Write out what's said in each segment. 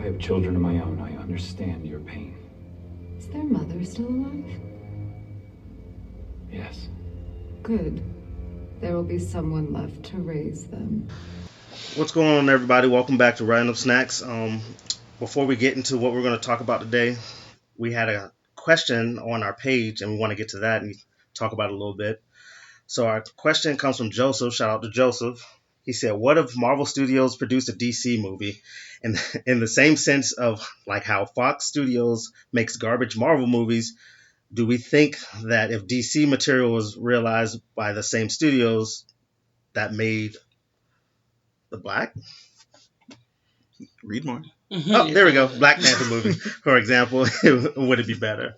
I have children of my own. I understand your pain. Is their mother still alive? Yes. Good. There will be someone left to raise them. What's going on, everybody? Welcome back to Randumb Snax. Before we get into what we're going to talk about today, we had a question on our page, and we want to get to that and talk about it a little bit. So our question comes from Joseph. Shout out to Joseph. He said, "What if Marvel Studios produced a DC movie, and in the same sense of like how Fox Studios makes garbage Marvel movies? Do we think that if DC material was realized by the same studios that made the Black?" Read more. Oh, there we go. Black Panther movie, for example, would it be better?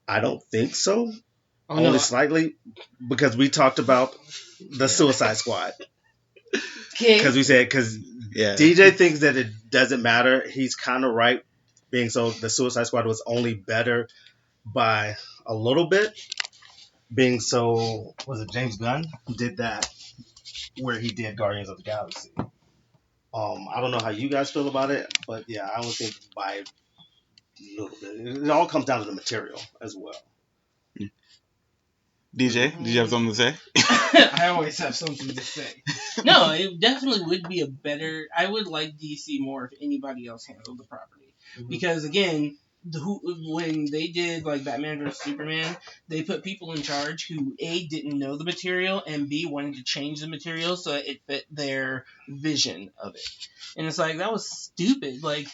I don't think so. Only slightly, because we talked about the Suicide Squad. Because DJ thinks that it doesn't matter. He's kind of right, being so the Suicide Squad was only better by a little bit. Being so, was it James Gunn did that where he did Guardians of the Galaxy? I don't know how you guys feel about it, but yeah, I would think by a little bit. It all comes down to the material as well. DJ, did you have something to say? I always have something to say. No, it definitely would be a better... I would like DC more if anybody else handled the property. Mm-hmm. Because, again, when they did like Batman vs. Superman, they put people in charge who, A, didn't know the material, and B, wanted to change the material so that it fit their vision of it. And it's like, that was stupid. Like...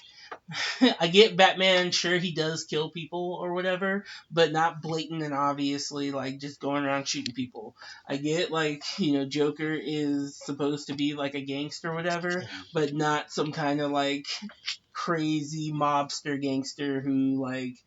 I get Batman, sure he does kill people or whatever, but not blatant and obviously like just going around shooting people. I get like, Joker is supposed to be like a gangster or whatever, but not some kind of like crazy mobster gangster who like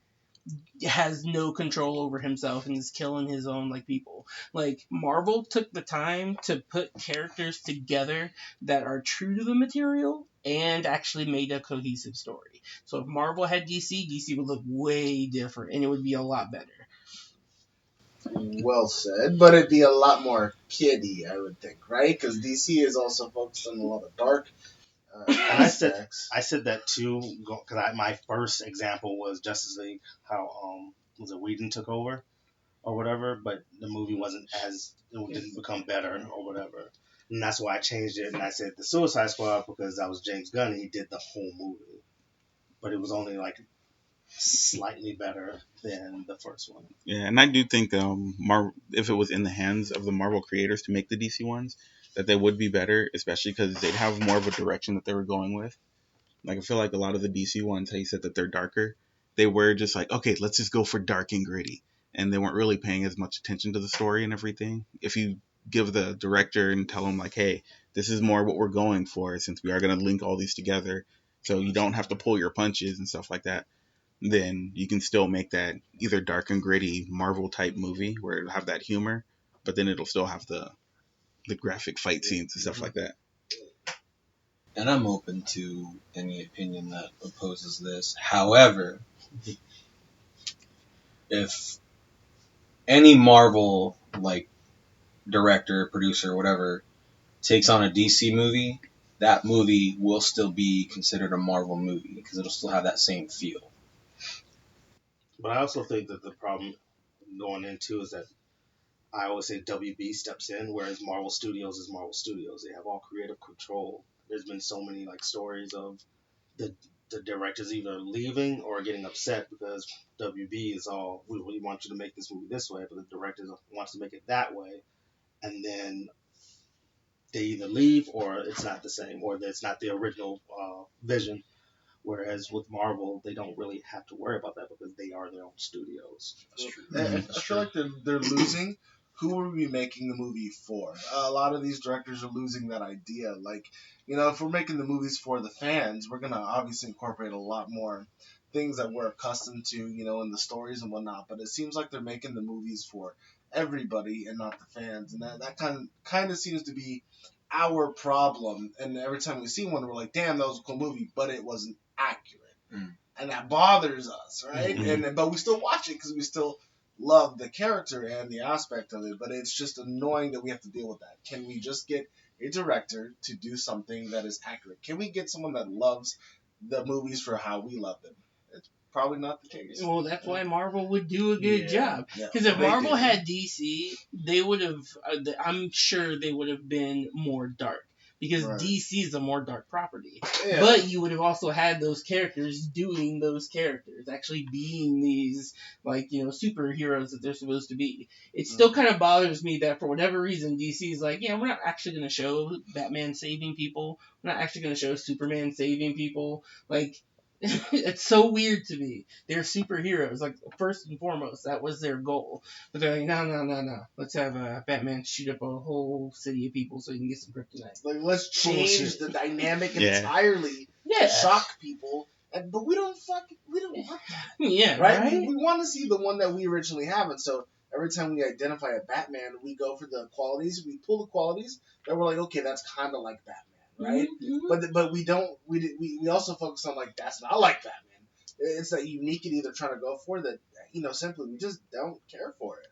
has no control over himself and is killing his own like people. Like Marvel took the time to put characters together that are true to the material and actually made a cohesive story. So if Marvel had DC would look way different and it would be a lot better. Well said, but it'd be a lot more kiddie, I would think, right? Because DC is also focused on a lot of dark aspects. I said that too, because my first example was Justice League, how was it Whedon took over or whatever, but the movie it didn't become better or whatever. And that's why I changed it, and I said the Suicide Squad because that was James Gunn, and he did the whole movie. But it was only like slightly better than the first one. Yeah, and I do think if it was in the hands of the Marvel creators to make the DC ones, that they would be better, especially because they'd have more of a direction that they were going with. Like, I feel like a lot of the DC ones, how you said that they're darker, they were just like, okay, let's just go for dark and gritty. And they weren't really paying as much attention to the story and everything. If you give the director and tell them, like, hey, this is more what we're going for, since we are going to link all these together, so you don't have to pull your punches and stuff like that, then you can still make that either dark and gritty Marvel-type movie where it'll have that humor, but then it'll still have the graphic fight scenes and stuff like that. And I'm open to any opinion that opposes this. However, if any Marvel like director, producer, whatever takes on a DC movie, that movie will still be considered a Marvel movie because it'll still have that same feel. But I also think that the problem going into is that I always say WB steps in, whereas Marvel Studios is Marvel Studios. They have all creative control. There's been so many like stories of the directors either leaving or getting upset because WB is all, we really want you to make this movie this way, but the director wants to make it that way. And then they either leave or it's not the same, or it's not the original vision. Whereas with Marvel, they don't really have to worry about that because they are their own studios. That's true. I feel like they're losing who are we making the movie for? A lot of these directors are losing that idea. Like, if we're making the movies for the fans, we're going to obviously incorporate a lot more things that we're accustomed to, in the stories and whatnot. But it seems like they're making the movies for everybody and not the fans. And that kind of seems to be our problem. And every time we see one, we're like, damn, that was a cool movie, but it wasn't accurate. And that bothers us, right? Mm-hmm. But we still watch it because we still love the character and the aspect of it, but it's just annoying that we have to deal with that. Can we just get a director to do something that is accurate? Can we get someone that loves the movies for how we love them? It's probably not the case. Well, that's why Marvel would do a good job. Yeah, Because if they Marvel do. had DC, they would have. I'm sure they would have been more dark. Because Right. DC is a more dark property. Yeah. But you would have also had those characters doing those characters, actually being these, like, superheroes that they're supposed to be. It still kind of bothers me that for whatever reason, DC is like, we're not actually going to show Batman saving people. We're not actually going to show Superman saving people. Like, it's so weird to me. They're superheroes. Like, first and foremost, that was their goal. But they're like, no. Let's have Batman shoot up a whole city of people so he can get some kryptonite. Like, let's change the dynamic Yeah. entirely. Yeah. Shock people. But we don't want that. Yeah, Right? right? We want to see the one that we originally have. And so every time we identify a Batman, we go for the qualities. We pull the qualities that we're like, okay, that's kind of like Batman. Right, Mm-hmm. but we don't. We also focus on like that's not like Batman. It's that uniquity they're trying to go for that simply we just don't care for it.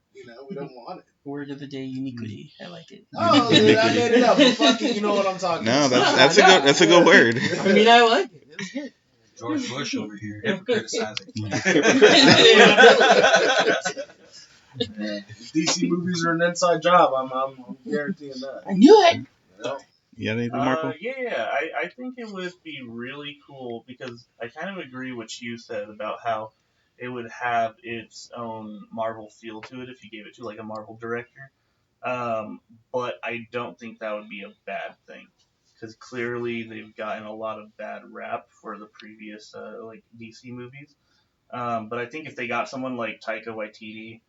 We don't want it. Word of the day, uniquity. I like it. Oh, dude, I made it up. But fuck it, you know what I'm talking No, about. that's a good word. I mean, I like it. It was good. George Bush over here, never criticizing. DC movies are an inside job. I'm guaranteeing that. I knew it. Yeah, anything, Marco? I think it would be really cool because I kind of agree what you said about how it would have its own Marvel feel to it if you gave it to like a Marvel director. But I don't think that would be a bad thing because clearly they've gotten a lot of bad rap for the previous like DC movies. But I think if they got someone like Taika Waititi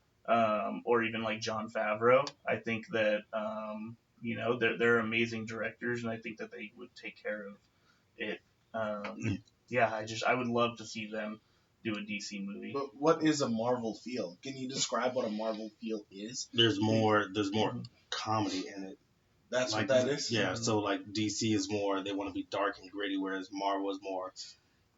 or even like Jon Favreau, I think that they're amazing directors, and I think that they would take care of it. I would love to see them do a DC movie. But what is a Marvel feel? Can you describe what a Marvel feel is? There's more comedy in it. That's Like, what that is? Yeah, so like DC is more, they want to be dark and gritty, whereas Marvel is more,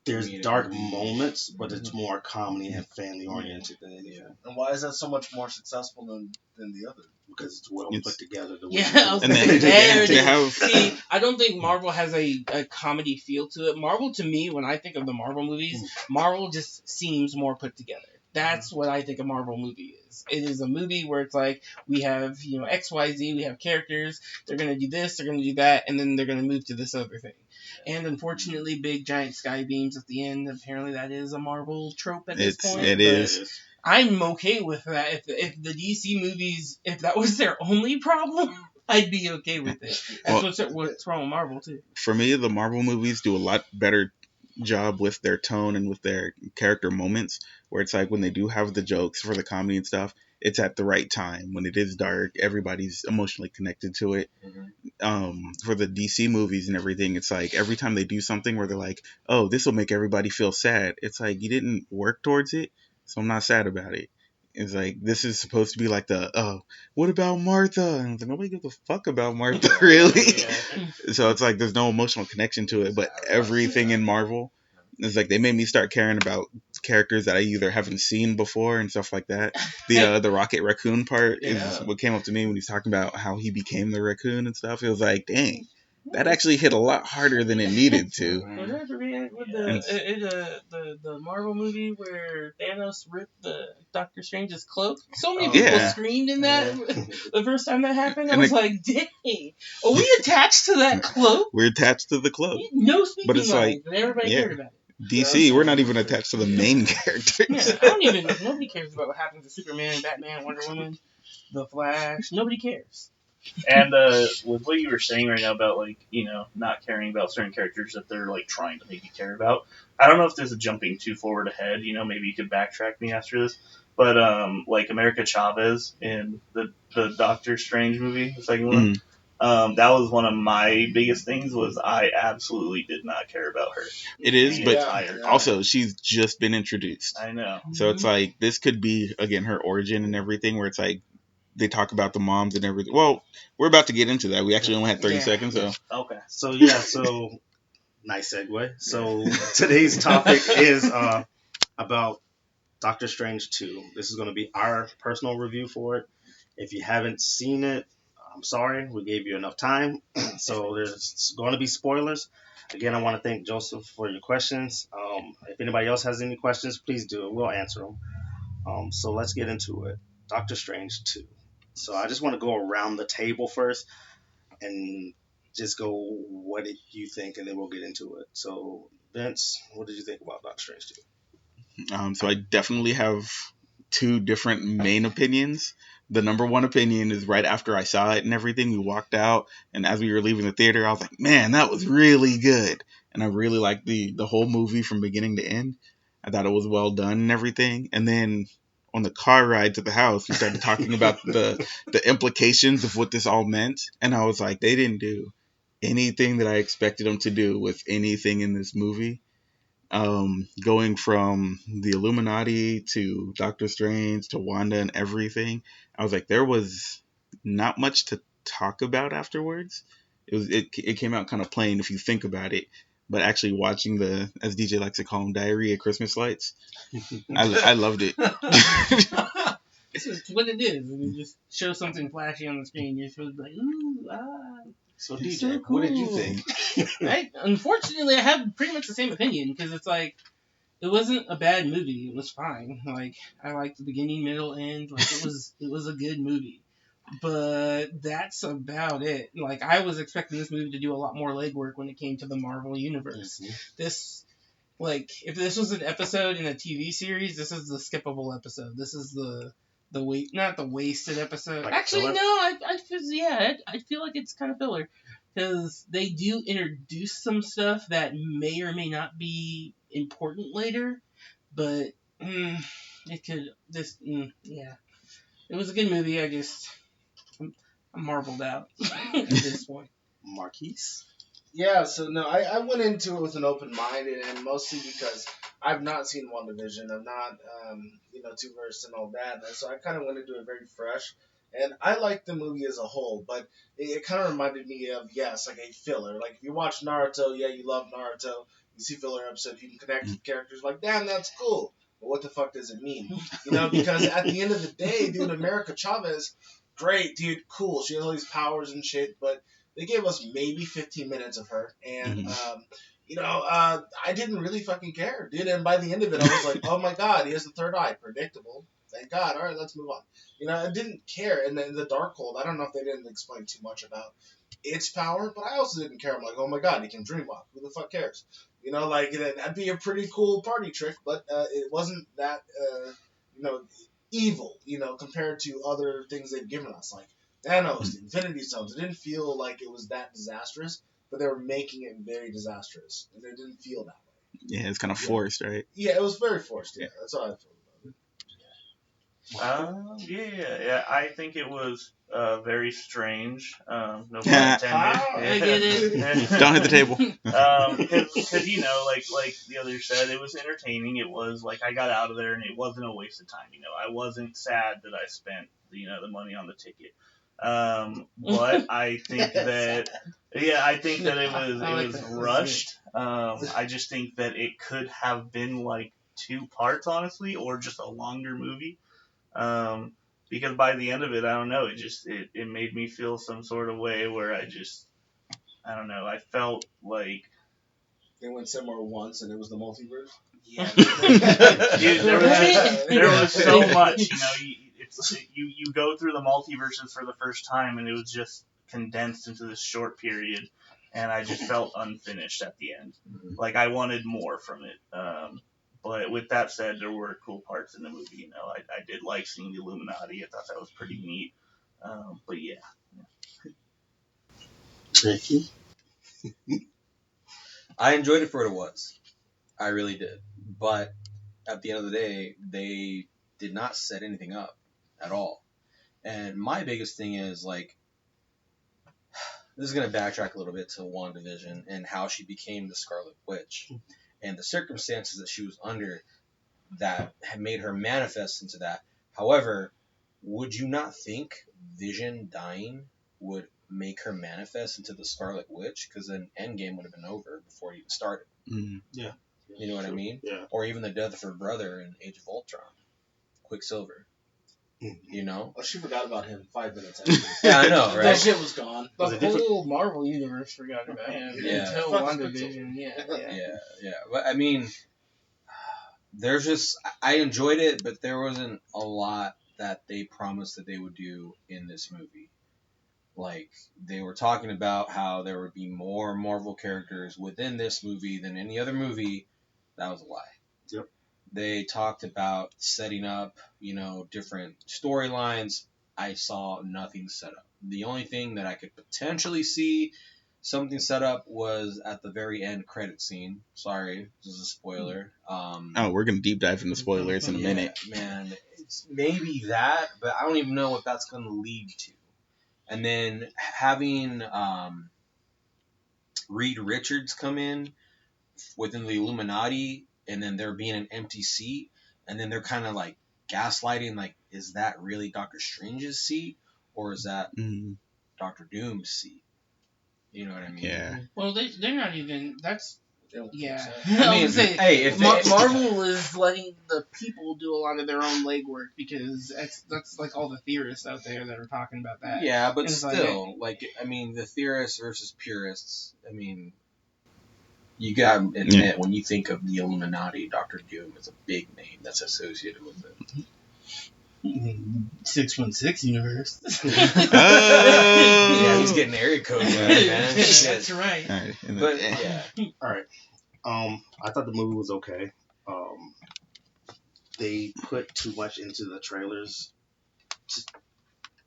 there's Comedic. dark moments, but it's more comedy and family oriented than anything. And why is that so much more successful than the other? Because it's well put together. Yeah, I was And gonna then- say, there it they is. have- See, I don't think Marvel has a comedy feel to it. Marvel, to me, when I think of the Marvel movies, Marvel just seems more put together. That's what I think a Marvel movie is. It is a movie where it's like, we have, XYZ, we have characters, they're going to do this, they're going to do that, and then they're going to move to this other thing. And unfortunately, big giant sky beams at the end, apparently that is a Marvel trope at this point. It but is. I'm okay with that. If the DC movies, if that was their only problem, I'd be okay with it. That's what's wrong with Marvel, too. For me, the Marvel movies do a lot better job with their tone and with their character moments, where it's like when they do have the jokes for the comedy and stuff, it's at the right time. When it is dark, everybody's emotionally connected to it. For the DC movies and everything, it's like every time they do something where they're like, oh, this will make everybody feel sad, it's like, you didn't work towards it, so I'm not sad about it. It's like, this is supposed to be like what about Martha? And it's like, nobody gives a fuck about Martha, really. So it's like, there's no emotional connection to it, but everything in Marvel, it's like, they made me start caring about characters that I either haven't seen before and stuff like that. The Rocket Raccoon part is what came up to me when he's talking about how he became the raccoon and stuff. It was like, dang, that actually hit a lot harder than it needed to. Whatever, man. With the Marvel movie where Thanos ripped the Doctor Strange's cloak, so many people Yeah. screamed in that the first time that happened. I And was like, dang, are we attached to that cloak? We're attached to the cloak. No speaking But it's lines, like, and everybody yeah. cared about it. DC, we're not even attached to the main characters. Yeah, I don't even. Nobody cares about what happens to Superman, Batman, Wonder Woman, The Flash. Nobody cares. And with what you were saying right now about not caring about certain characters that they're like trying to make you care about, I don't know if this is jumping too forward ahead. Maybe you could backtrack me after this. But like America Chavez in the Doctor Strange movie, the second one, that was one of my biggest things. Was I absolutely did not care about her. It is, The but entire time. also she's just been introduced. I know. So it's like, this could be, again, her origin and everything, where it's like, they talk about the moms and everything. Well, we're about to get into that. We actually only had 30 seconds, so. Okay. So nice segue. So today's topic is about Doctor Strange 2. This is going to be our personal review for it. If you haven't seen it, I'm sorry, we gave you enough time. So there's going to be spoilers. Again, I want to thank Joseph for your questions. If anybody else has any questions, please do it. We'll answer them. So let's get into it. Doctor Strange 2. So I just want to go around the table first and just go, what did you think? And then we'll get into it. So, Vince, what did you think about Doctor Strange 2? So I definitely have two different main opinions. The number one opinion is right after I saw it and everything, we walked out, and as we were leaving the theater, I was like, man, that was really good. And I really liked the whole movie from beginning to end. I thought it was well done and everything. And then on the car ride to the house, we started talking about the implications of what this all meant. And I was like, they didn't do anything that I expected them to do with anything in this movie. Going from the Illuminati to Doctor Strange to Wanda and everything, I was like, there was not much to talk about afterwards. It came out kind of plain if you think about it, but actually watching the, as DJ likes to call them, diarrhea Christmas lights, I loved it. This is what it is. You just show something flashy on the screen, you're supposed to be like, ooh, So, it's DJ, so cool. what did you think? Unfortunately, I have pretty much the same opinion, because it's like, it wasn't a bad movie. It was fine. Like, I liked the beginning, middle, end. Like, it was a good movie. But that's about it. Like, I was expecting this movie to do a lot more legwork when it came to the Marvel Universe. Mm-hmm. This, like, if this was an episode in a TV series, this is the skippable episode. This is the not the wasted episode. Like Actually, filler? no, I feel like it's kind of filler, because they do introduce some stuff that may or may not be important later, but it could yeah. It was a good movie. I'm marveled out at this point. Marquise? Yeah, so no, I went into it with an open mind, and mostly because I've not seen WandaVision. I'm not, too versed in all that. And so I kind of went into it very fresh. And I liked the movie as a whole, but it kind of reminded me of, yes, like a filler. Like, if you watch Naruto, yeah, you love Naruto. You see filler episodes, you can connect with characters like, damn, that's cool. But what the fuck does it mean? Because at the end of the day, dude, America Chavez, great, dude, cool. She has all these powers and shit, but they gave us maybe 15 minutes of her, and I didn't really fucking care, dude. And by the end of it, I was like, oh my god, he has the third eye, predictable. Thank God. All right, let's move on. I didn't care. And then the Darkhold, I don't know if they didn't explain too much about its power, but I also didn't care. I'm like, oh my god, he can dreamwalk. Who the fuck cares? That'd be a pretty cool party trick, but it wasn't that, evil, compared to other things they've given us, like Thanos, the Infinity Stones. It didn't feel like it was that disastrous, but they were making it very disastrous, and it didn't feel that way. Yeah, it's kind of forced, right? Yeah, it was very forced. Yeah, that's how I feel about it. Yeah. I think it was very strange. No pun intended. I get it. Don't hit the table. Because like the other said, it was entertaining. It was like I got out of there, and it wasn't a waste of time. I wasn't sad that I spent the money on the ticket. But I think that it was rushed. I just think that it could have been like 2 parts, honestly, or just a longer movie. Because by the end of it, I don't know, it made me feel some sort of way where I don't know, I felt like they went somewhere once and it was the multiverse. Yeah, dude, there was so much, you go through the multiverses for the first time, and it was just condensed into this short period, and I just felt unfinished at the end. Like, I wanted more from it. But with that said, there were cool parts in the movie. I did like seeing the Illuminati. I thought that was pretty neat. But yeah. Ricky? I enjoyed it for what it was. I really did. But at the end of the day, they did not set anything up at all. And my biggest thing is, like, this is going to backtrack a little bit to WandaVision and how she became the Scarlet Witch. And the circumstances that she was under that had made her manifest into that. However, would you not think Vision dying would make her manifest into the Scarlet Witch? Because then Endgame would have been over before it even started. Yeah. You know what I mean? Yeah. Or even the death of her brother in Age of Ultron, Quicksilver. You know? Oh, she forgot about him 5 minutes after. Yeah, I know, That right? shit was gone. The Was it different? whole Marvel universe forgot about him Yeah. until Fuck WandaVision. Yeah. Yeah. But I mean, there's just I enjoyed it, but there wasn't a lot that they promised that they would do in this movie. Like they were talking about how there would be more Marvel characters within this movie than any other movie. That was a lie. Yep. They talked about setting up, different storylines. I saw nothing set up. The only thing that I could potentially see something set up was at the very end credit scene. Sorry, this is a spoiler. Oh, we're gonna deep dive into spoilers in a minute. Man, it's maybe that, but I don't even know what that's gonna lead to. And then having Reed Richards come in within the Illuminati, and then there being an empty seat, and then they're kind of like gaslighting, like, is that really Doctor Strange's seat, or is that Doctor Doom's seat? You know what I mean? Yeah. Well, they're not even. That's. Yeah. I mean, hey, if Marvel is letting the people do a lot of their own legwork because that's like all the theorists out there that are talking about that. Yeah, but And it's still, the theorists versus purists. I mean, you gotta admit, when you think of the Illuminati, Doctor Doom is a big name that's associated with it. 616 universe. Yeah, he's getting area code, man. That's right. All right. But yeah, All right. I thought the movie was okay. They put too much into the trailers.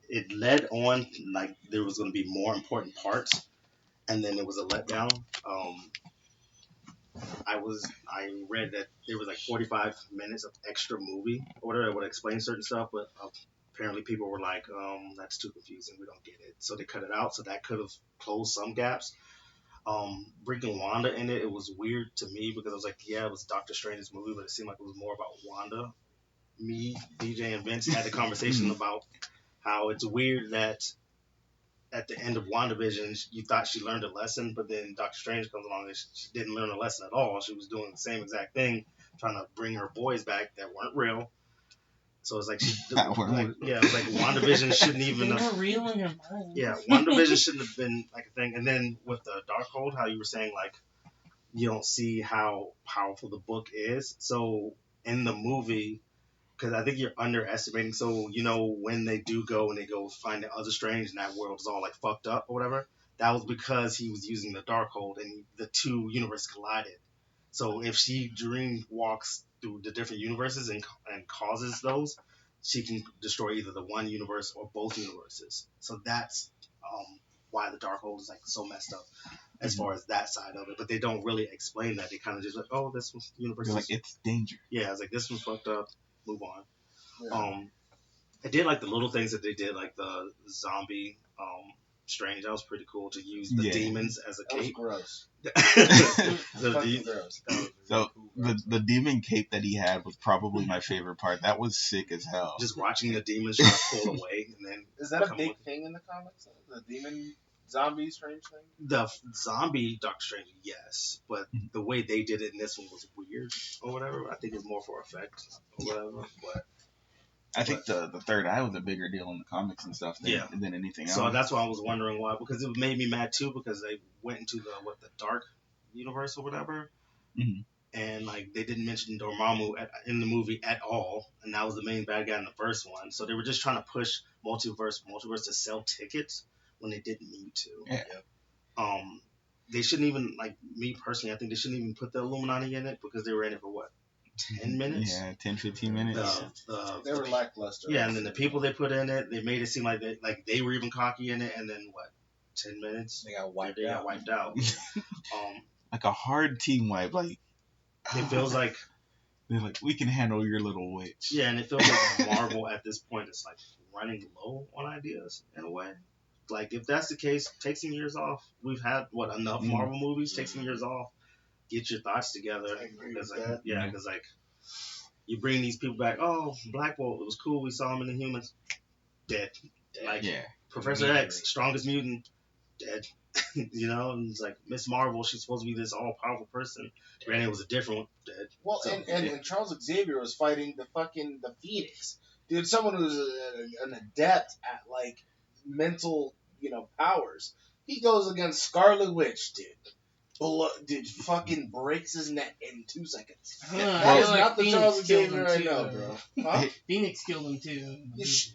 It led on like there was going to be more important parts, and then it was a letdown. I read that there was like 45 minutes of extra movie or whatever that would explain certain stuff, but apparently people were like, that's too confusing. We don't get it. So they cut it out. So that could have closed some gaps. Bringing Wanda in it was weird to me because I was like, yeah, it was Doctor Strange's movie, but it seemed like it was more about Wanda. Me, DJ, and Vince had the conversation about how it's weird that at the end of WandaVision, you thought she learned a lesson, but then Doctor Strange comes along and she didn't learn a lesson at all. She was doing the same exact thing, trying to bring her boys back that weren't real. So it's like it was like WandaVision shouldn't even They have. were real in your mind. Yeah, WandaVision shouldn't have been like a thing. And then with the Darkhold, how you were saying like you don't see how powerful the book is. So in the movie, because I think you're underestimating. So when they do go and they go find the other Strange and that world is all like fucked up or whatever, that was because he was using the Darkhold and the two universes collided. So if she dream walks through the different universes and causes those, she can destroy either the one universe or both universes. So that's why the Darkhold is like so messed up as far as that side of it. But they don't really explain that. They kind of just like, oh, this universe is like it's danger. Yeah, it's like this one's fucked up. Move on. Yeah. I did like the little things that they did, like the zombie Strange. That was pretty cool to use the demons as a That was cape. gross. The Gross. So the demon cape that he had was probably my favorite part. That was sick as hell. just watching the demons try to pull away, and then Is that a come big with- thing in the comics? The demon zombie strange thing? the zombie Doctor Strange, yes, but the way they did it in this one was weird or whatever. I think it's more for effect or whatever. But I think the third eye was a bigger deal in the comics and stuff than anything else. so that's why I was wondering why, because it made me mad too, because they went into the dark universe or whatever, and like they didn't mention Dormammu in the movie at all, and that was the main bad guy in the first one. So they were just trying to push multiverse to sell tickets when they didn't need to. Yeah. They shouldn't even, like, me personally, I think they shouldn't even put the Illuminati in it because they were in it for what, 10 minutes? Yeah, 10, 15 minutes. They were lackluster. Yeah, and then the people they put in it, they made it seem like they were even cocky in it, and then what, 10 minutes? they got wiped They got out. wiped out. Like a hard team wipe. Like It feels like, they're like, we can handle your little witch. yeah, and it feels like Marvel at this point is like running low on ideas in a way. Like, if that's the case, take some years off. We've had enough Marvel movies. Take some years off. Get your thoughts together. I agree Because with that. because you bring these people back. Oh, Black Bolt, it was cool. We saw him in the Humans. Dead. Like Professor X, strongest mutant. Dead. And it's like Miss Marvel. She's supposed to be this all powerful person. Granted, it was a different one. Dead. Well, So, and Charles Xavier was fighting the Phoenix. dude, someone who's an adept at like mental, powers. He goes against Scarlet Witch, dude. Dude, fucking breaks his neck in 2 seconds. That is not the Charles Xavier I know, bro. Huh? Phoenix killed him too.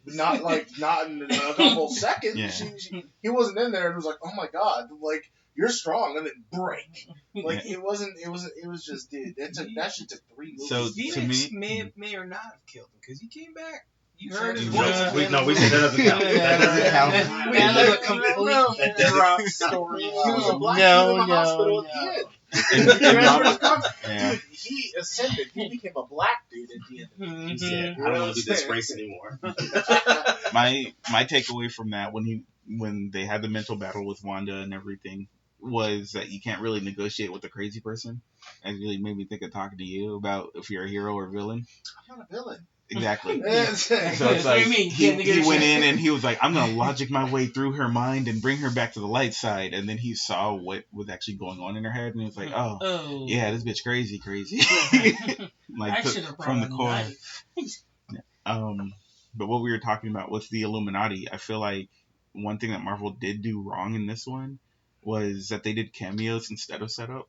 Not in a couple seconds. Yeah. He wasn't in there and was like, oh my god, like you're strong, and then break. Like it wasn't. It was just, dude. That shit took 3 movies. So Phoenix to me, may or not have killed him because he came back. You heard his We voice. said that doesn't count. That doesn't count. That was a complete drop story. He was a black No, dude in the no, hospital no. at the end. Yeah. Dude, he ascended. He became a black dude at the end. He said, I don't want to do this race anymore. my takeaway from that when they had the mental battle with Wanda and everything was that you can't really negotiate with a crazy person. It really made me think of talking to you about if you're a hero or villain. I'm not a villain. Exactly. Yes. So it's What do like you mean, he can't went in negotiate? and he was like, I'm gonna logic my way through her mind and bring her back to the light side. And then he saw what was actually going on in her head, and he was like, oh, yeah, this bitch crazy. Like I should have from the brought a core. knife. But what we were talking about with the Illuminati, I feel like one thing that Marvel did do wrong in this one was that they did cameos instead of setup,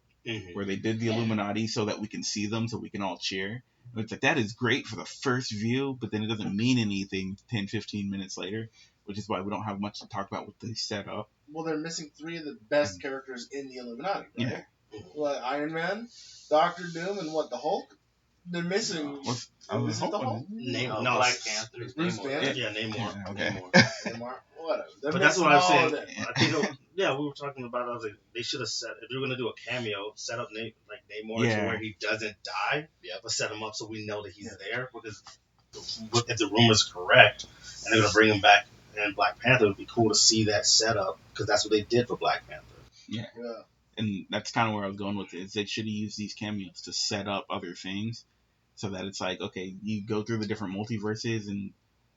where they did the Illuminati so that we can see them, so we can all cheer. And it's like, that is great for the first view, but then it doesn't mean anything 10, 15 minutes later, which is why we don't have much to talk about with the setup. Well, they're missing 3 of the best characters in the Illuminati, right? Yeah. What, Iron Man, Doctor Doom, and what, the Hulk? They're missing. I was Is it the hoping. Hulk? No, Black Panther. It's Bruce Banner. Yeah, name more. Yeah, okay. Neymar? Whatever. They're But that's missing what I was all saying. of them. I think, we were talking about. I was like, they should have set if you're gonna do a cameo, set up Namor Yeah. to where he doesn't die. Yeah, but set him up so we know that he's there because if the rumor's correct and they're gonna bring him back in Black Panther, it would be cool to see that setup because that's what they did for Black Panther. Yeah. And that's kind of where I was going with it. Is they should have used these cameos to set up other things, so that it's like, okay, you go through the different multiverses, and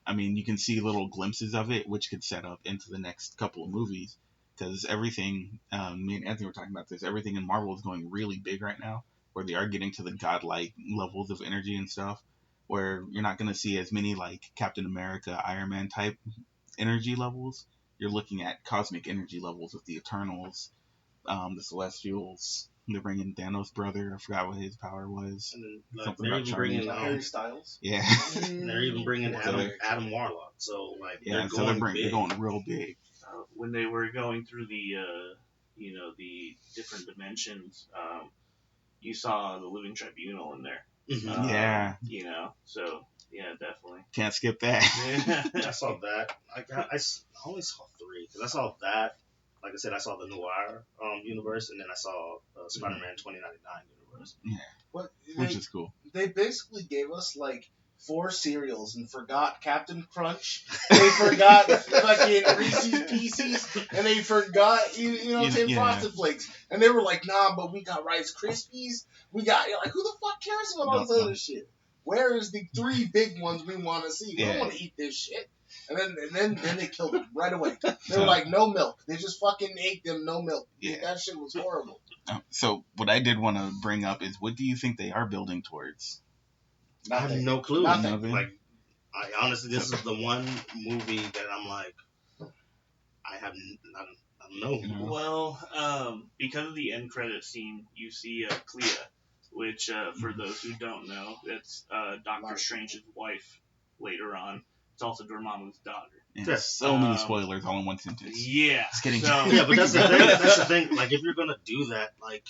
I mean, you can see little glimpses of it, which could set up into the next couple of movies. Because everything, me and Anthony were talking about this, everything in Marvel is going really big right now, where they are getting to the godlike levels of energy and stuff, where you're not going to see as many like Captain America, Iron Man type energy levels. You're looking at cosmic energy levels with the Eternals, the Celestials. They're bringing Thanos' brother. I forgot what his power was. And then, Something they're about even bringing Harry Styles. Yeah. and they're even bringing Adam Warlock. So Yeah, so they're going real big. When they were going through the the different dimensions, you saw the Living Tribunal in there. Mhm. Yeah. So yeah, definitely. Can't skip that. I saw that. I only saw 3 because I saw that. Like I said, I saw the Noir universe, and then I saw Spider-Man 2099 universe. Which is cool. They basically gave us like 4 cereals and forgot Captain Crunch. They forgot fucking Reese's Pieces, and they forgot Tim Yeah. Frosted Flakes. And they were like, nah, but we got Rice Krispies. We got who the fuck cares about all this other shit? Where is the 3 big ones we want to see? We don't want to eat this shit. And then they killed them right away. They were like, no milk. They just fucking ate them, no milk. Yeah. That shit was horrible. So what I did want to bring up is, what do you think they are building towards? I have no clue. Nothing. Like, I honestly, this is the one movie that I'm like, I don't know. Well, because of the end credit scene, you see Clea, which for those who don't know, that's Doctor Strange's wife later on. It's also Dormammu's daughter. Yeah, so many spoilers all in one sentence. Yeah. Just kidding. So, Yeah, but that's the thing. That's the thing. Like, if you're gonna do that, like,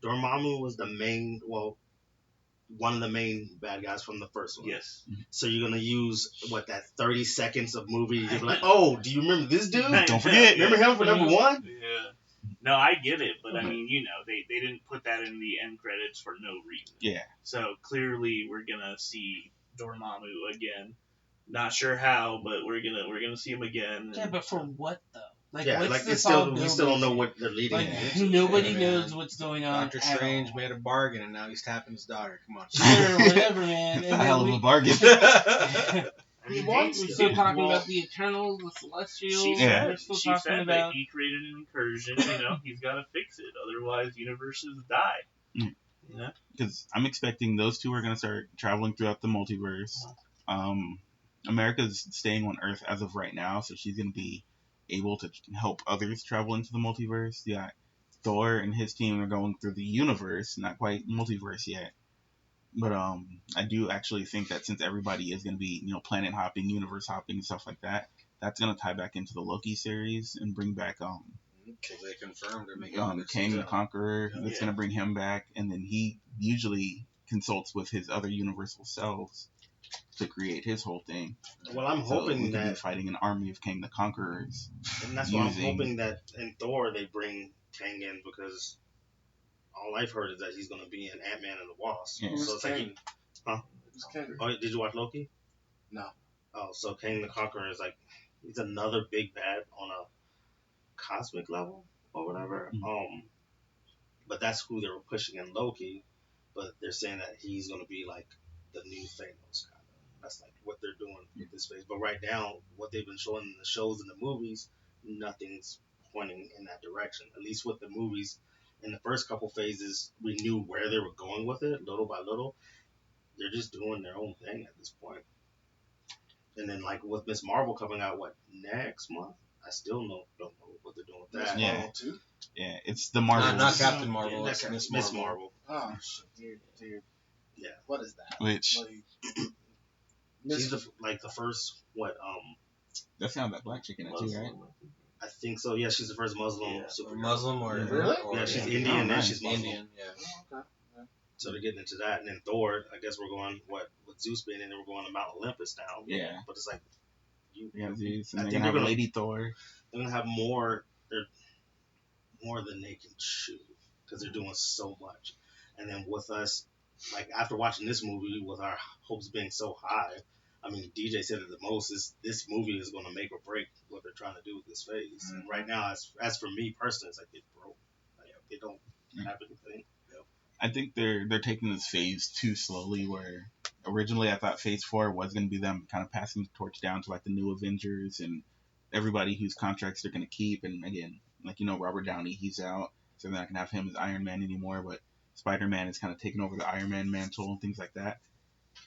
Dormammu was one of the main bad guys from the first one. yes. So you're gonna use that 30 seconds of movie? You're gonna be like, oh, do you remember this dude? Don't forget. Remember him for number 1? Yeah. No, I get it, but I mean, they didn't put that in the end credits for no reason. Yeah. So clearly, we're gonna see Dormammu again. Not sure how, but we're gonna see him again. Yeah, but for what though? Like, Yeah, what's like this we all still don't know building what they're leading to? into. Like, nobody Yeah, knows man. what's going on. Doctor at Strange all. made a bargain and now he's tapping his daughter. Come on. Sure, whatever, man. A hell of a bargain. We're still talking about the Eternals, the Celestials. She Yeah. We're still she talking said about. that he created an incursion. He's got to fix it, otherwise universes die. Because I'm expecting those two are going to start traveling throughout the multiverse. America's staying on Earth as of right now, so she's going to be able to help others travel into the multiverse. Yeah, Thor and his team are going through the universe, not quite multiverse yet. But I do actually think that since everybody is going to be, planet hopping, universe hopping, and stuff like that, that's going to tie back into the Loki series and bring back Because they confirmed they're making Kang the Conqueror. That's going to bring him back, and then he usually consults with his other universal selves to create his whole thing. Well, I'm hoping we could that be fighting an army of Kang the Conquerors. And that's why I'm hoping that in Thor they bring Kang in, because all I've heard is that he's going to be in Ant-Man and the Wasp. Yeah. So it's Kang? Huh? Who's Kang? Oh, did you watch Loki? No. Oh, so Kang the Conqueror is like, he's another big bad on a cosmic level or whatever. Mm-hmm. But that's who they were pushing in Loki. But they're saying that he's going to be like the new Thanos kind of. That's like what they're doing with this phase. But right now, what they've been showing in the shows and the movies, nothing's pointing in that direction. At least with the movies, in the first couple phases, we knew where they were going with it, little by little. They're just doing their own thing at this point. And then, like with Miss Marvel coming out, next month? I still don't know what they're doing with that. Yeah. Marvel too? Yeah, it's the Marvel. Not Captain Marvel. Yeah, It's Miss Marvel. Oh shit, dude. Yeah. What is that? Which she's the first that's not that black chicken, too, right? I think so. Yeah, she's the first Muslim superhero. Muslim or Really? Yeah, she's Indian and she's Muslim. Indian. Yeah. Oh, okay. So they're getting into that, and then Thor. I guess we're going with Zeus being, and then we're going to Mount Olympus now. Yeah. But it's like Yeah, Zeus. And I they're think gonna have they're Lady Thor. They're gonna have more. They're more than they can chew because they're doing so much. And then with us, like after watching this movie, with our hopes being so high, I mean, DJ said it the most, is this movie is going to make or break what they're trying to do with this phase. Mm-hmm. And right now, as for me personally, it's like it broke. Like they don't have anything. I think they're taking this phase too slowly. Where originally I thought Phase 4 was going to be them kind of passing the torch down to like the new Avengers and everybody whose contracts they're going to keep. And again, like Robert Downey, he's out, so they're not going to have him as Iron Man anymore. But Spider-Man is kind of taking over the Iron Man mantle and things like that.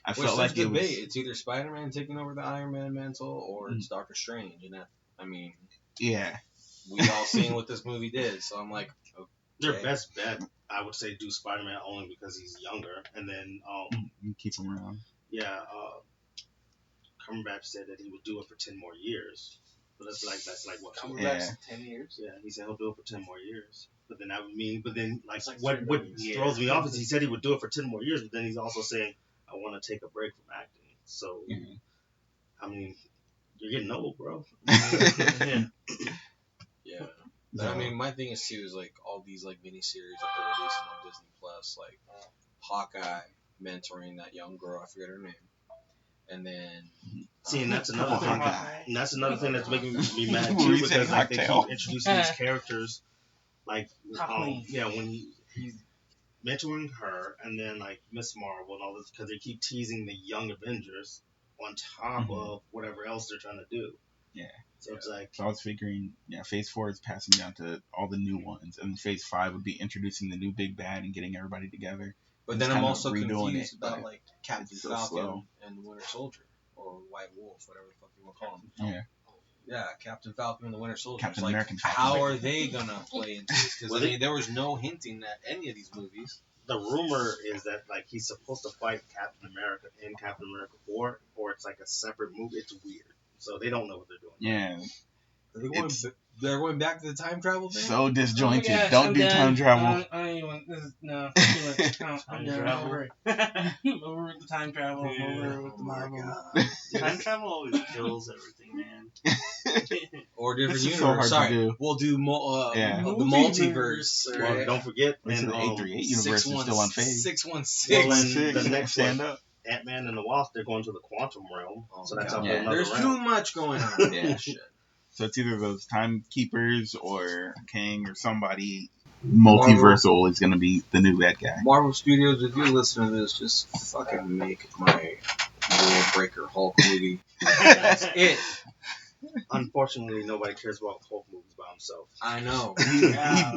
I felt like it was. It's either Spider-Man taking over the Iron Man mantle or it's Doctor Strange, and that, I mean, yeah, we all seen what this movie did, so I'm like, okay. Their best bet, I would say, do Spider-Man only because he's younger, and then you keep him around. Yeah, Cumberbatch said that he would do it for 10 more years. But that's like what? Cumberbatch 10 years? Yeah, he said he'll do it for 10 more years. But then that would mean, like what throws me off is he said he would do it for 10 more years, but then he's also saying, I want to take a break from acting. So, I mean, you're getting old, bro. Yeah. But I mean, my thing is too is like all these like miniseries that they're releasing on Disney Plus, like Hawkeye mentoring that young girl, I forget her name, and then and that's another thing. And that's another thing that's making me mad What too, were you because saying, like they cocktail? keep introducing these characters, like when he's mentoring her, and then like Miss Marvel and all this, because they keep teasing the young Avengers on top of whatever else they're trying to do. Yeah. So it's like, So I was figuring, Phase 4 is passing down to all the new ones, and Phase 5 would be introducing the new big bad and getting everybody together. But It's then I'm kinda also redoing confused it, about but like Captain it's so Falcon slow. and the Winter Soldier or White Wolf, whatever the fuck you want to call him. Yeah. Yeah, Captain Falcon and the Winter Soldier. Captain Like, American Falcon. how are they gonna play into this? Because Well, I mean, there was no hinting that any of these movies. the rumor is that like he's supposed to fight Captain America in Captain America 4, or it's like a separate movie. It's weird. So they don't know what they're doing. Yeah. They're going back to the time travel thing. So disjointed. Oh my gosh, Don't I'm do done. time travel. I don't even want this. No. I'm done. I'm over it. I'm over with the time travel. I'm over with the Marvel. Time travel always kills everything, man. Or different This is so universe. hard to Sorry, do. we'll do the Multiverse. multiverse. Well, don't forget, At least and the 838 universe is still on Phase. 616. Well, Six, the next stand one, up. Ant-Man and the Wasp, they're going to the quantum realm. So that's a whole Yeah. nother There's realm. too much going on. Yeah. Shit. So it's either those timekeepers or Kang or somebody. Multiversal is going to be the new bad guy. Marvel Studios, if you listen to this, just fucking make my World Breaker Hulk movie. That's it. Unfortunately, nobody cares about Hulk movies by himself. I know. He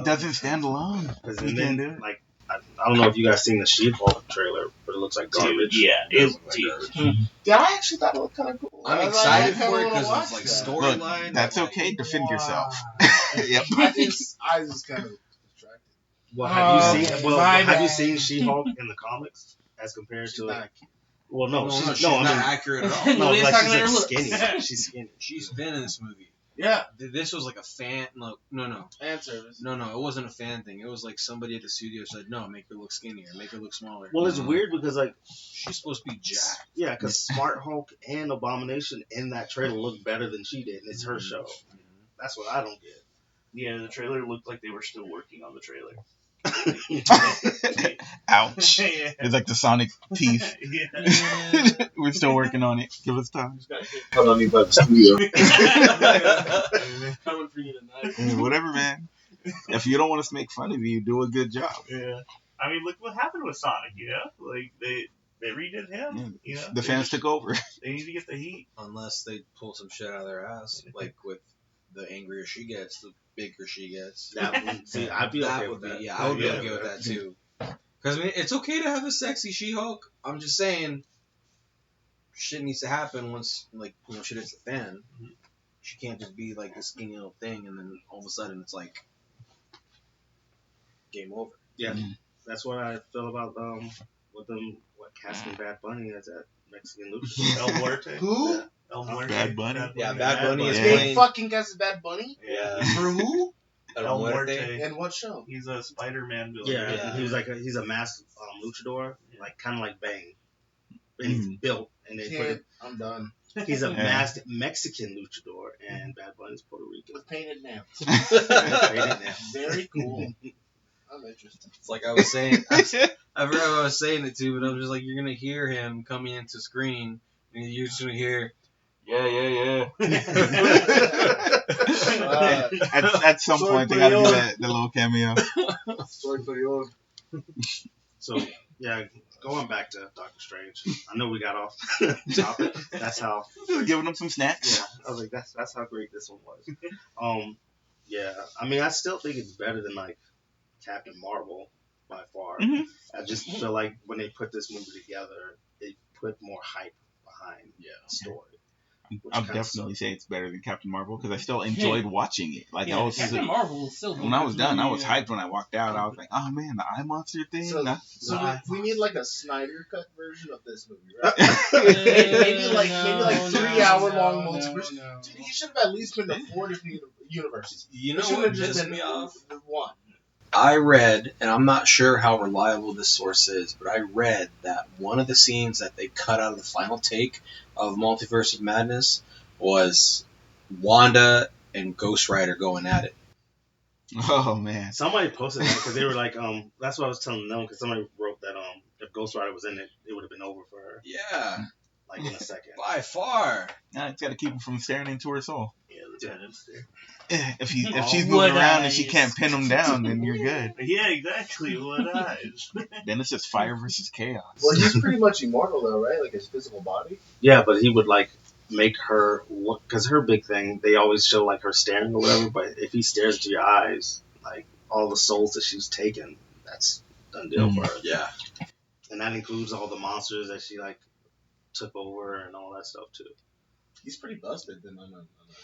doesn't stand alone. Because He can't do then, it. like, I don't know if you guys seen the She-Hulk trailer, but it looks like garbage. Dude, yeah, It it, does look like dude, garbage. Yeah, I actually thought it looked kind of cool. I'm excited for it because it's like storyline. Look, that's like, okay. Defend yourself. Yep. I just kind of distracted. Well, have you Okay, seen? Well, my have you bad. seen She-Hulk in the comics as compared She's to? not. Well, no, she's I not mean, accurate at all. no, Nobody's like talking she's about like her looks. skinny. She's skinny. She's been in this movie. Yeah. This was like a fan. No. Fan service. No, it wasn't a fan thing. It was like somebody at the studio said, no, make her look skinnier, make her look smaller. Well, it's weird because like, She's supposed to be jacked. yeah, because Smart Hulk and Abomination in that trailer look better than she did, and it's her show. That's what I don't get. yeah, the trailer looked like they were still working on the trailer. Ouch. Yeah. It's like the Sonic teeth. Yeah. We're still working on it. Give us time. Hold on, me by the studio. Coming for you tonight. Hey, whatever, man. If you don't want us to make fun of you, do a good job. Yeah. I mean, look what happened with Sonic, you know? Like, they redid him, you know? The fans took over. They need to get the heat. Unless they pull some shit out of their ass, like with the angrier she gets, the bigger she gets. See, I'd be That okay would with that. be, yeah, I would be Yeah. okay with that too. Because I mean, it's okay to have a sexy She-Hulk. I'm just saying, shit needs to happen once, like, you know, shit hits the fan. She can't just be like this skinny little thing, and then all of a sudden it's like game over. Yeah, that's what I feel about what casting Bad Bunny as that Mexican luchador. El Muerte. Who? El Muerte. Bad Bunny. Yeah, Bad Bunny is Yeah. They playing. fucking guesses Bad Bunny? Yeah. For who? El Muerte. And what show? He's a Spider-Man villain. Yeah, Yeah. he was like he's a masked luchador, like kind of like Bane, and he's built, and they put Can't. I'm done. he's a masked Mexican luchador, and Bad Bunny's Puerto Rican. With painted nails. Painted nails. Very cool. I'm interested. It's like I was saying. I forgot what I was saying it to, but I was just like, you're gonna hear him coming into screen, and you're just gonna hear, yeah. At some Soy point, they gotta do Peor. that, the little cameo. Sorry for your. So yeah, going back to Doctor Strange, I know we got off topic. That's how. Giving them some snacks. Yeah, I was like, that's how great this one was. Yeah, I mean, I still think it's better than like Captain Marvel by far. Mhm. I just feel like when they put this movie together, they put more hype behind the story. which I'll kinda definitely sucks. say it's better than Captain Marvel because I still enjoyed watching it. Like I was Captain Marvel is still when I was done, I was hyped. hyped when I walked out. I was like, oh man, the eye monster thing. So, Nah. we need like a Snyder cut version of this movie, right? maybe like 3 hour long multiverse. No. Dude, he should have at least been to 4 different universes. you It know shouldn't what have just pissed been me off? one. I read, and I'm not sure how reliable this source is, but I read that one of the scenes that they cut out of the final take of Multiverse of Madness was Wanda and Ghost Rider going at it. Oh man. Somebody posted that because they were like, that's what I was telling them because somebody wrote that if Ghost Rider was in it, it would have been over for her Yeah, like in a second. by far. Nah, it's got to keep him from staring into her soul. Yeah, Lieutenant's there. If she's What moving around and she eyes. can't pin him down, then you're good. Yeah, exactly. What eyes? Then it's just fire versus chaos. Well, he's pretty much immortal though, right? Like his physical body. Yeah, but he would like make her look because her big thing they always show like her staring or whatever. But if he stares into your eyes, like all the souls that she's taken, that's done deal for her. Yeah. And that includes all the monsters that she like took over and all that stuff too. He's pretty busted then on a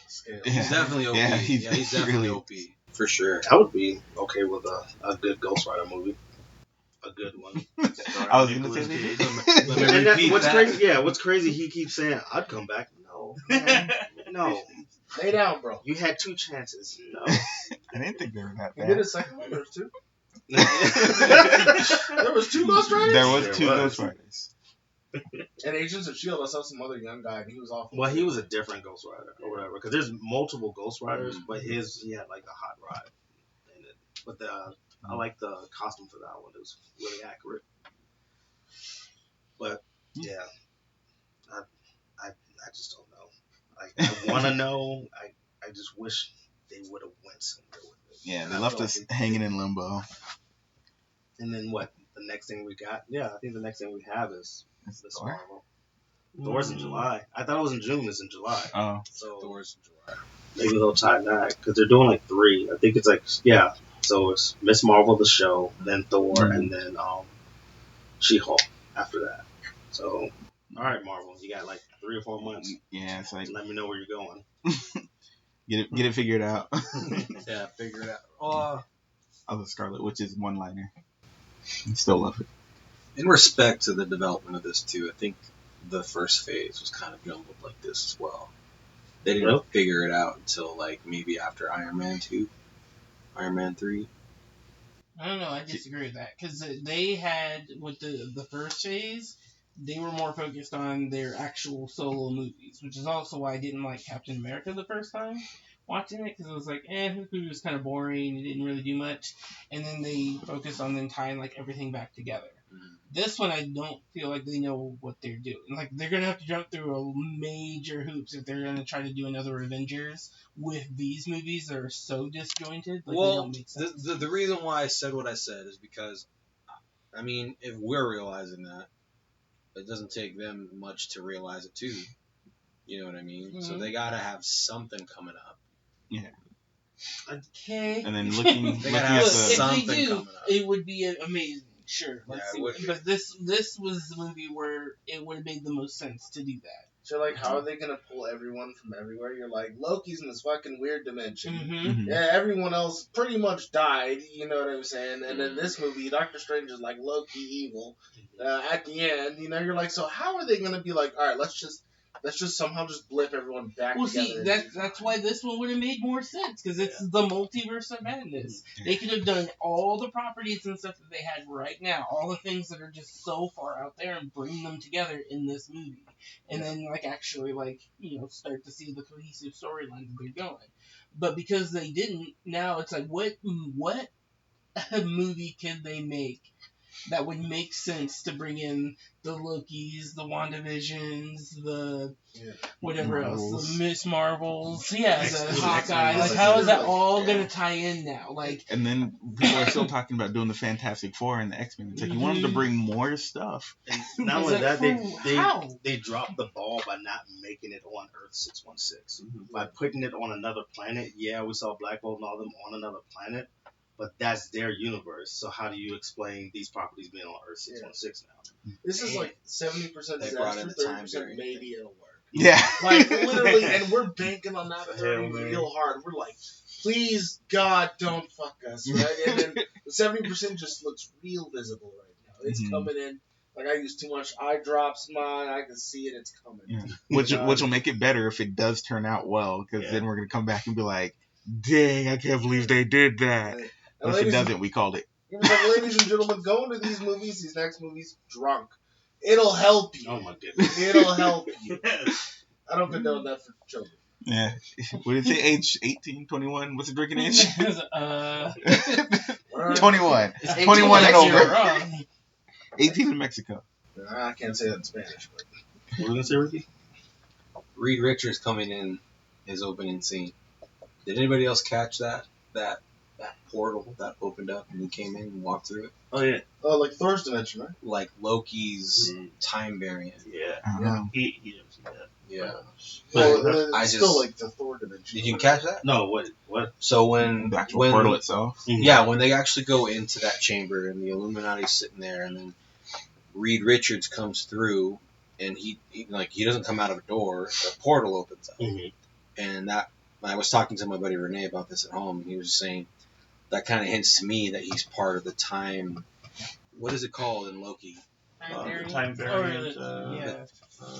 scale. Yeah. He's definitely OP. Yeah, he's definitely really- OP. For sure. I would be okay with a good Ghost Rider movie, a good one. I was gonna say that. Let me And that, repeat what's that. crazy? Yeah, what's crazy? He keeps saying, "I'd come back." No, man, no. Lay down, bro. You had 2 chances. No. I didn't think they were that You did bad. a second one. There was 2. There was 2 Ghost Riders. There was There 2 was. Ghost Riders. And Agents of Shield. I saw some other young guy, and he was off. Well, he was a different Ghost Rider or whatever. Because there's multiple Ghost Riders, but he had like the hot rod in it. But I like the costume for that one. It was really accurate. But yeah, I just don't know. I want to know. I just wish they would have went somewhere with it. Yeah, And they I left feel us like they hanging did. in limbo. And then what? The next thing we got? Yeah, I think the next thing we have is this Thor? Marvel. Thor's in July. I thought it was in June. It's in July. Oh, So Thor's in July. maybe they'll tie that because they're doing like 3. I think it's like so So it's Miss Marvel the show, then Thor, Mhm. and then She-Hulk after that. So, all right, Marvel, you got like 3 or 4 months. Yeah, it's like Let me know where you're going. get it figured out. Yeah, figure it out. Oh, I love Scarlet Witch's one-liner. I still love it. in respect to the development of this too, I think the first phase was kind of jumbled like this as well. They didn't Really? figure it out until like maybe after Iron Man 2, Iron Man 3. I don't know. I disagree with that because they had with the first phase, they were more focused on their actual solo movies, which is also why I didn't like Captain America the first time watching it because it was like, this movie was kind of boring. It didn't really do much, and then they focused on then tying like everything back together. This one, I don't feel like they know what they're doing. Like they're gonna have to jump through a major hoops if they're gonna try to do another Avengers with these movies that are so disjointed. Like they Well, don't make sense. the reason why I said what I said is because, I mean, if we're realizing that, it doesn't take them much to realize it too. You know what I mean? So Mhm. they gotta have something coming up. Yeah. Okay. And then looking They at gotta have Look, the if something they do, coming up. it would be amazing. Sure, let's Yeah, it see. would be. But this was the movie where it would have made the most sense to do that. So like, how are they gonna pull everyone from everywhere? You're like, Loki's in this fucking weird dimension. Mm-hmm. Mhm. Yeah, everyone else pretty much died. You know what I'm saying? And then this movie, Doctor Strange is like Loki evil. At the end, you're like, so how are they gonna be like, all right, let's just somehow just blip everyone back Well, together? see, and that's why this one would have made more sense because it's the Multiverse of Madness. They could have done all the properties and stuff that they had right now, all the things that are just so far out there, and bring them together in this movie, and then actually start to see the cohesive storyline that they're going. But because they didn't, now it's like what movie can they make that would make sense to bring in the Lokis, the WandaVisions, the whatever Marvels. else, the Miss Marvels, the Hawkeye. X-Men, Like, how is that like, all gonna tie in now? Like, And then people are still talking about doing the Fantastic Four and the X-Men. It's like you want them to bring more stuff. And not Is only it that, how? they dropped the ball by not making it on Earth 616. By putting it on another planet. Yeah, we saw Black Bolt and all them on another planet, but that's their universe. So how do you explain these properties being on Earth 616 now? This is like 70% They brought in disaster, the time 30% variant maybe it'll work. Yeah. Like literally, and we're banking on that Hell, 30 man. real hard. We're like, please God, don't fuck us, right? And then the 70% just looks real visible right now. It's Mhm. coming in. Like I use too much eye drops, man. I can see it. It's coming. Yeah. Which will make it better if it does turn out well, because then we're gonna come back and be like, "Dang, I can't believe they did that." And But if it ladies, doesn't, we called it. ladies and gentlemen, go into these movies, these next movies, drunk. It'll help you. Oh my goodness. It'll help you. I don't condone that for children. Yeah. What did it say? Age 18, 21? What's the drinking age? 21. It's 21 and actually over. wrong. 18 in Mexico. I can't say that in Spanish, but What were you gonna say, Ricky? Reed Richards coming in his opening scene. Did anybody else catch that portal that opened up and he came in and walked through it? Oh yeah. oh, like Thor's dimension, right? Like Loki's Mhm. time variant. Yeah. I don't know. He didn't see that. Yeah. Well, I it's just- still like the Thor dimension. Did you catch that? No, what? So when The actual portal itself. Yeah, when they actually go into that chamber and the Illuminati's sitting there, and then Reed Richards comes through, and he doesn't come out of a door, a portal opens up, and that I was talking to my buddy Renee about this at home, and he was saying that kind of hints to me that he's part of the time. What is it called in Loki? Time variant. Yeah.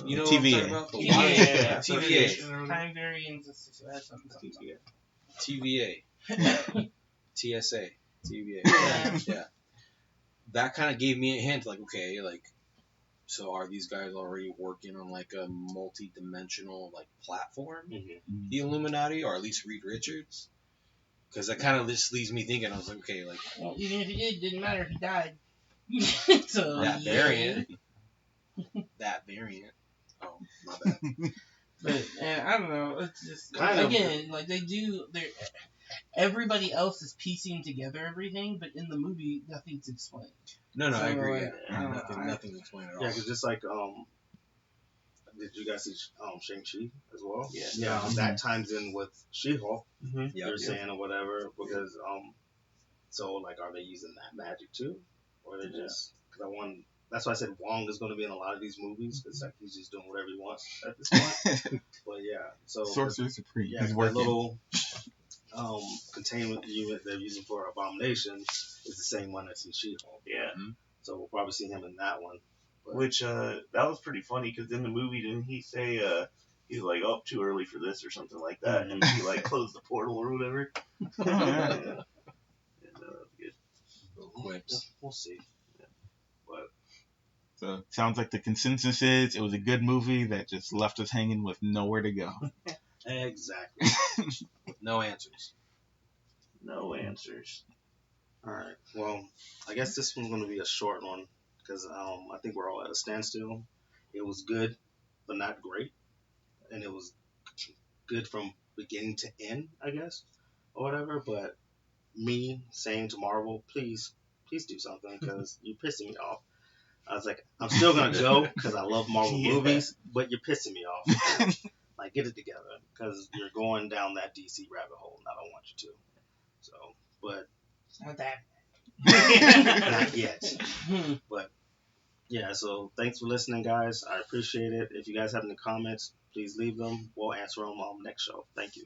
You know TVA. what I'm talking TVA. about? Yeah. TVA. Time variance. That's something. TVA. TSA. TVA. Yeah. Yeah. That kind of gave me a hint, like, okay, like, so are these guys already working on, like, a multi-dimensional, like, platform? The Illuminati, or at least Reed Richards? Because that kind of just leaves me thinking, I was like, okay, like, Well, even if he did, it didn't matter. He died. So that variant. That variant. Oh, my bad. But I don't know. It's just Kind of. again, like they do. They everybody else is piecing together everything, but in the movie, nothing's explained. No, I So, agree. like, Yeah. I don't know. Nothing explained at all. Yeah, because just like did you guys see Shang-Chi as well? Yeah. Yeah. That times in with She-Hulk. Yep. You're saying or whatever because So like, are they using that magic too, or they just? Because that's why I said Wong is going to be in a lot of these movies because like he's just doing whatever he wants at this point. But yeah, so Sorcerer Supreme. yeah, He's that working. little containment unit they're using for Abomination is the same one that's in She-Hulk. Yeah. So we'll probably see him in that one. But, Which that was pretty funny because in the movie didn't he say he's like, oh, too early for this or something like that, and he like closed the portal or whatever. Yeah. And, good. Quips. We'll see. Yeah. But So sounds like the consensus is it was a good movie that just left us hanging with nowhere to go. exactly. With no answers. No answers. All right. Well, I guess this one's going to be a short one because I think we're all at a standstill. It was good, but not great, and it was good from beginning to end, I guess, or whatever. But me saying to Marvel, please do something because you're pissing me off. I was like, I'm still gonna go because I love Marvel movies, but you're pissing me off. Like, get it together because you're going down that DC rabbit hole, and I don't want you to. So, but It's not that. not yet. But yeah, so thanks for listening, guys. I appreciate it. If you guys have any comments, please leave them. We'll answer them on the next show. Thank you.